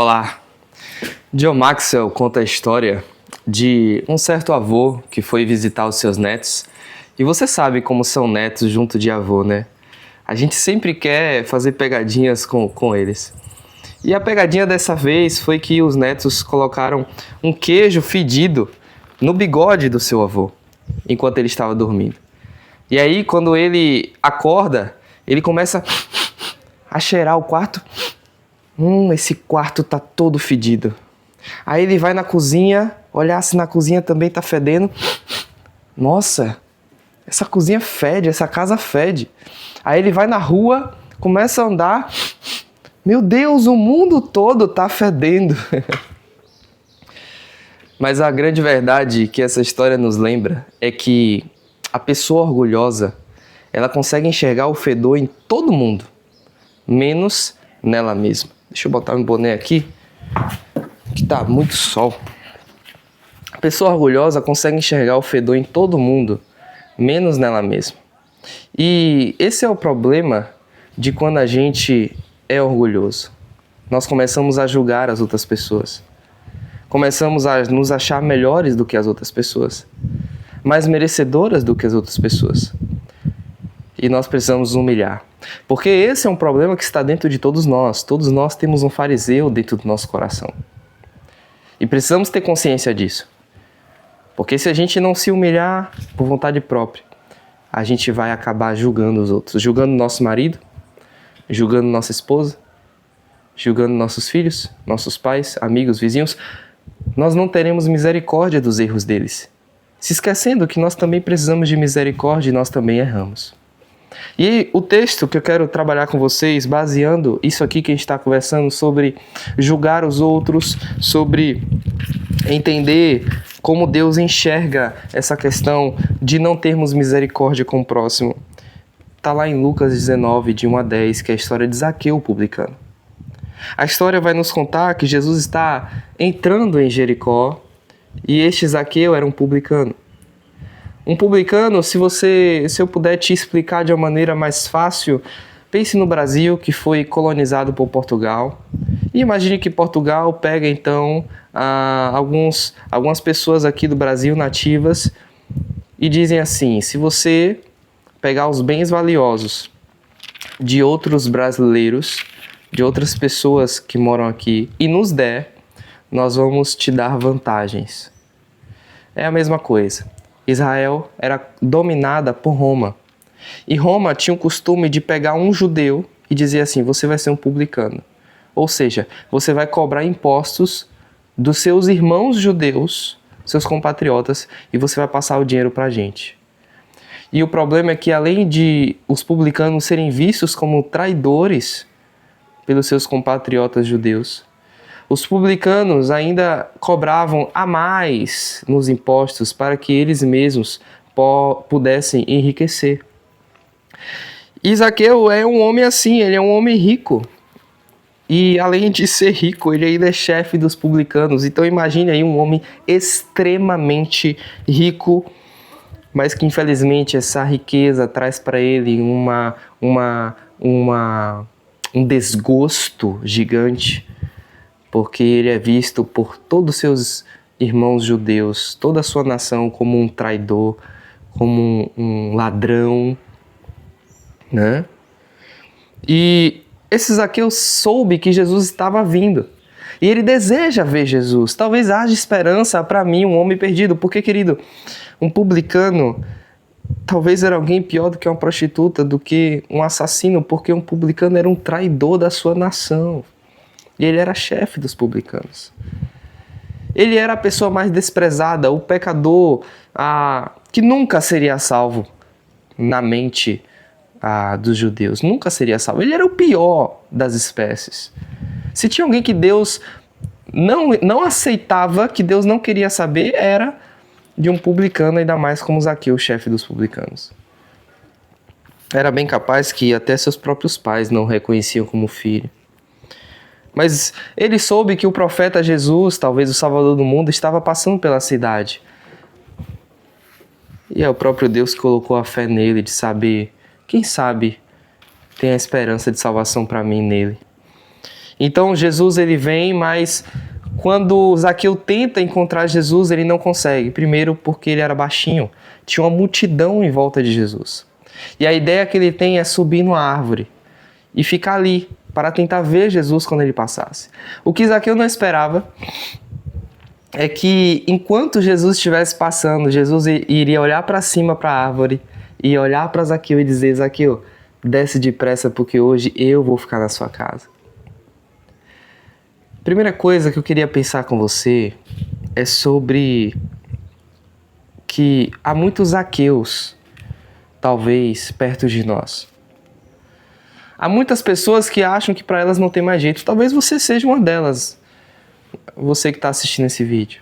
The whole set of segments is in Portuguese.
Olá, John Maxwell conta a história de um certo avô que foi visitar os seus netos. E você sabe como são netos junto de avô, né? A gente sempre quer fazer pegadinhas com eles. E a pegadinha dessa vez foi que os netos colocaram um queijo fedido no bigode do seu avô, enquanto ele estava dormindo. E aí, quando ele acorda, ele começa a cheirar o quarto. Esse quarto tá todo fedido. Aí ele vai na cozinha, olhar se na cozinha também tá fedendo. Nossa, essa cozinha fede, essa casa fede. Aí ele vai na rua, começa a andar. Meu Deus, o mundo todo tá fedendo. Mas a grande verdade que essa história nos lembra é que a pessoa orgulhosa, ela consegue enxergar o fedor em todo mundo, menos nela mesma. Deixa eu botar meu boné aqui, que tá muito sol. A pessoa orgulhosa consegue enxergar o fedor em todo mundo, menos nela mesma. E esse é o problema de quando a gente é orgulhoso. Nós começamos a julgar as outras pessoas. Começamos a nos achar melhores do que as outras pessoas, mais merecedoras do que as outras pessoas. E nós precisamos nos humilhar. Porque esse é um problema que está dentro de todos nós. Todos nós temos um fariseu dentro do nosso coração. E precisamos ter consciência disso. Porque se a gente não se humilhar por vontade própria, a gente vai acabar julgando os outros. Julgando nosso marido, julgando nossa esposa, julgando nossos filhos, nossos pais, amigos, vizinhos. Nós não teremos misericórdia dos erros deles. Se esquecendo que nós também precisamos de misericórdia e nós também erramos. E o texto que eu quero trabalhar com vocês, baseando isso aqui que a gente está conversando sobre julgar os outros, sobre entender como Deus enxerga essa questão de não termos misericórdia com o próximo, está lá em Lucas 19, de 1 a 10, que é a história de Zaqueu, o publicano. A história vai nos contar que Jesus está entrando em Jericó e este Zaqueu era um publicano. Um publicano, se eu puder te explicar de uma maneira mais fácil, pense no Brasil, que foi colonizado por Portugal. E imagine que Portugal pega, então, algumas pessoas aqui do Brasil, nativas, e dizem assim: se você pegar os bens valiosos de outros brasileiros, de outras pessoas que moram aqui, e nos der, nós vamos te dar vantagens. É a mesma coisa. Israel era dominada por Roma. E Roma tinha o costume de pegar um judeu e dizer assim: você vai ser um publicano. Ou seja, você vai cobrar impostos dos seus irmãos judeus, seus compatriotas, e você vai passar o dinheiro para a gente. E o problema é que, além de os publicanos serem vistos como traidores pelos seus compatriotas judeus, os publicanos ainda cobravam a mais nos impostos para que eles mesmos pudessem enriquecer. E Zaqueu é um homem assim, ele é um homem rico. E além de ser rico, ele ainda é chefe dos publicanos. Então imagine aí um homem extremamente rico, mas que infelizmente essa riqueza traz para ele um desgosto gigante, porque ele é visto por todos os seus irmãos judeus, toda a sua nação, como um traidor, como um ladrão, né? E esse Zaqueu soube que Jesus estava vindo, e ele deseja ver Jesus. Talvez haja esperança para mim, um homem perdido, porque, querido, um publicano talvez era alguém pior do que uma prostituta, do que um assassino, porque um publicano era um traidor da sua nação. E ele era chefe dos publicanos. Ele era a pessoa mais desprezada, o pecador que nunca seria salvo na mente dos judeus. Nunca seria salvo. Ele era o pior das espécies. Se tinha alguém que Deus não aceitava, que Deus não queria saber, era de um publicano, ainda mais como Zaqueu, o chefe dos publicanos. Era bem capaz que até seus próprios pais não o reconheciam como filho. Mas ele soube que o profeta Jesus, talvez o Salvador do mundo, estava passando pela cidade. E é o próprio Deus que colocou a fé nele, de saber, quem sabe, tem a esperança de salvação para mim nele. Então Jesus ele vem, mas quando Zaqueu tenta encontrar Jesus, ele não consegue. Primeiro porque ele era baixinho, tinha uma multidão em volta de Jesus. E a ideia que ele tem é subir numa árvore e ficar ali para tentar ver Jesus quando ele passasse. O que Zaqueu não esperava é que enquanto Jesus estivesse passando, Jesus iria olhar para cima para a árvore e olhar para Zaqueu e dizer: Zaqueu, desce depressa porque hoje eu vou ficar na sua casa. Primeira coisa que eu queria pensar com você é sobre que há muitos Zaqueus, talvez, perto de nós. Há muitas pessoas que acham que para elas não tem mais jeito. Talvez você seja uma delas, você que está assistindo esse vídeo.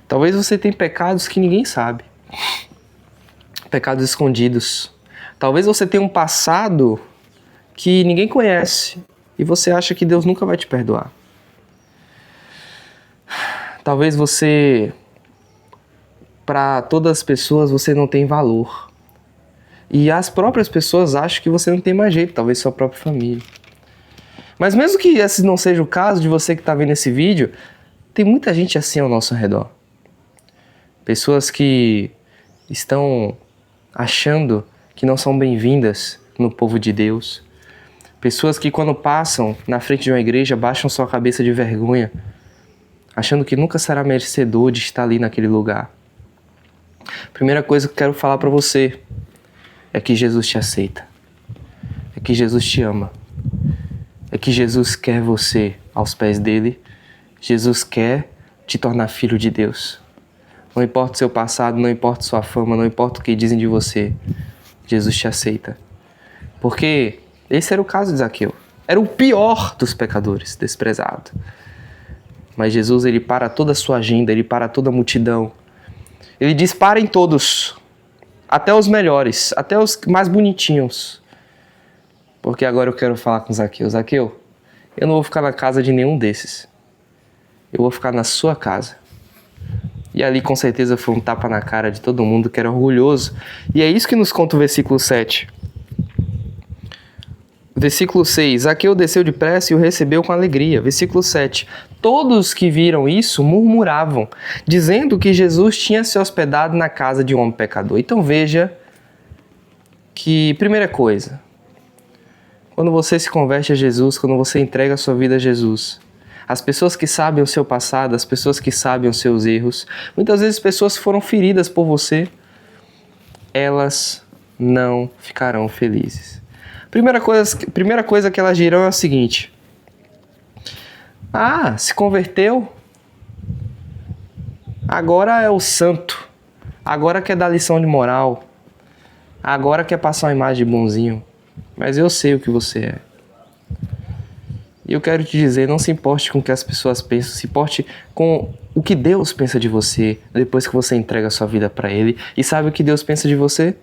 Talvez você tenha pecados que ninguém sabe. Pecados escondidos. Talvez você tenha um passado que ninguém conhece e você acha que Deus nunca vai te perdoar. Talvez você, para todas as pessoas, você não tem valor. E as próprias pessoas acham que você não tem mais jeito, talvez sua própria família. Mas mesmo que esse não seja o caso de você que está vendo esse vídeo, tem muita gente assim ao nosso redor. Pessoas que estão achando que não são bem-vindas no povo de Deus. Pessoas que quando passam na frente de uma igreja baixam sua cabeça de vergonha, achando que nunca será merecedor de estar ali naquele lugar. Primeira coisa que eu quero falar para você é que Jesus te aceita. É que Jesus te ama. É que Jesus quer você aos pés dele. Jesus quer te tornar filho de Deus. Não importa o seu passado, não importa sua fama, não importa o que dizem de você. Jesus te aceita. Porque esse era o caso de Zaqueu. Era o pior dos pecadores, desprezado. Mas Jesus, ele para toda a sua agenda, ele para toda a multidão. Ele diz: parem todos, até os melhores, até os mais bonitinhos. Porque agora eu quero falar com Zaqueu. Zaqueu, eu não vou ficar na casa de nenhum desses. Eu vou ficar na sua casa. E ali com certeza foi um tapa na cara de todo mundo que era orgulhoso. E é isso que nos conta o versículo 7. Versículo 6. Zaqueu desceu depressa e o recebeu com alegria. Versículo 7. Todos que viram isso murmuravam, dizendo que Jesus tinha se hospedado na casa de um homem pecador. Então veja que, primeira coisa, quando você se converte a Jesus, quando você entrega a sua vida a Jesus, as pessoas que sabem o seu passado, as pessoas que sabem os seus erros, muitas vezes pessoas que foram feridas por você, elas não ficarão felizes. Primeira coisa que elas dirão é a seguinte: ah, se converteu? Agora é o santo. Agora quer dar lição de moral. Agora quer passar uma imagem de bonzinho. Mas eu sei o que você é. E eu quero te dizer, não se importe com o que as pessoas pensam, se importe com o que Deus pensa de você depois que você entrega a sua vida para Ele. E sabe o que Deus pensa de você?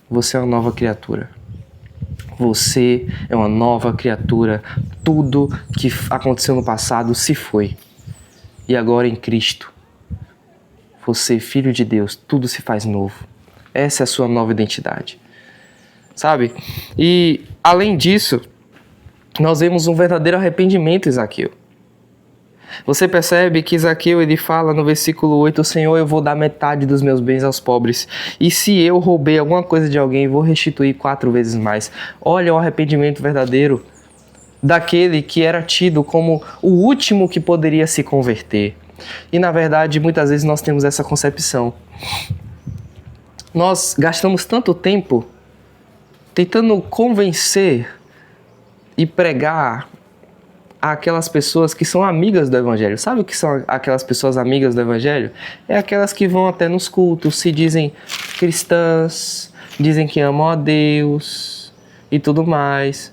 Você é uma nova criatura. Você é uma nova criatura. Tudo que aconteceu no passado se foi. E agora em Cristo, você, filho de Deus, tudo se faz novo. Essa é a sua nova identidade. Sabe? E além disso, nós vemos um verdadeiro arrependimento em Zaqueu. Você percebe que Zaqueu, ele fala no versículo 8, Senhor, eu vou dar metade dos meus bens aos pobres. E se eu roubei alguma coisa de alguém, vou restituir 4 vezes mais. Olha o arrependimento verdadeiro daquele que era tido como o último que poderia se converter. E na verdade, muitas vezes nós temos essa concepção. Nós gastamos tanto tempo tentando convencer e pregar aquelas pessoas que são amigas do Evangelho. Sabe o que são aquelas pessoas amigas do Evangelho? É aquelas que vão até nos cultos, se dizem cristãs, dizem que amam a Deus e tudo mais.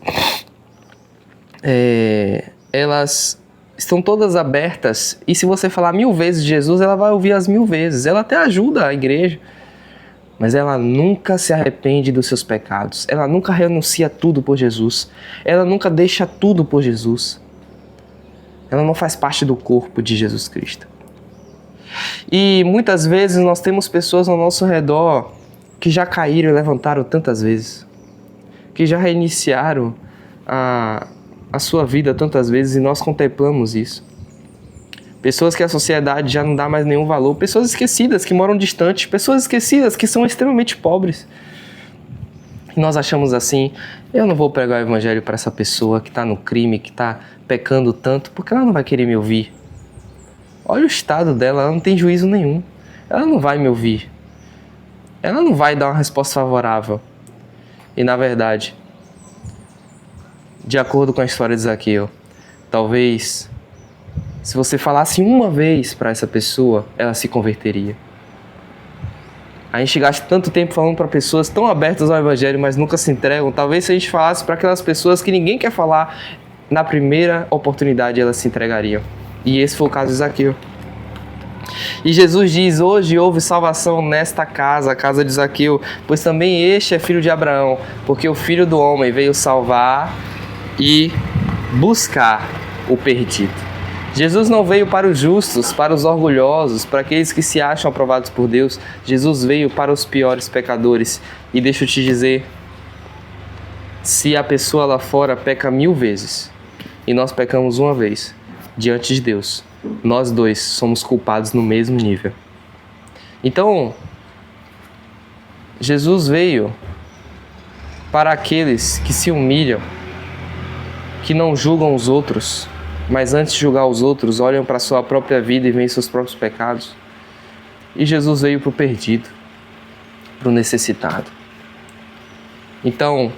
Elas estão todas abertas e se você falar 1000 vezes de Jesus, ela vai ouvir as 1000 vezes. Ela até ajuda a igreja, mas ela nunca se arrepende dos seus pecados. Ela nunca renuncia tudo por Jesus. Ela nunca deixa tudo por Jesus. Ela não faz parte do corpo de Jesus Cristo. E muitas vezes nós temos pessoas ao nosso redor que já caíram e levantaram tantas vezes, que já reiniciaram a a sua vida tantas vezes e nós contemplamos isso. Pessoas que a sociedade já não dá mais nenhum valor, pessoas esquecidas que moram distante, pessoas esquecidas que são extremamente pobres. E nós achamos assim, eu não vou pregar o evangelho para essa pessoa que está no crime, que está pecando tanto, porque ela não vai querer me ouvir. Olha o estado dela, ela não tem juízo nenhum. Ela não vai me ouvir. Ela não vai dar uma resposta favorável. E na verdade, de acordo com a história de Zaqueu, talvez, se você falasse uma vez para essa pessoa, ela se converteria. A gente gasta tanto tempo falando para pessoas tão abertas ao evangelho, mas nunca se entregam. Talvez se a gente falasse para aquelas pessoas que ninguém quer falar, na primeira oportunidade elas se entregariam. E esse foi o caso de Zaqueu. E Jesus diz, hoje houve salvação nesta casa, a casa de Zaqueu, pois também este é filho de Abraão, porque o Filho do Homem veio salvar e buscar o perdido. Jesus não veio para os justos, para os orgulhosos, para aqueles que se acham aprovados por Deus. Jesus veio para os piores pecadores. E deixa eu te dizer, se a pessoa lá fora peca 1000 vezes e nós pecamos uma vez diante de Deus, nós dois somos culpados no mesmo nível. Então, Jesus veio para aqueles que se humilham, que não julgam os outros, mas antes de julgar os outros, olham para a sua própria vida e veem seus próprios pecados. E Jesus veio para o perdido, para o necessitado. Então,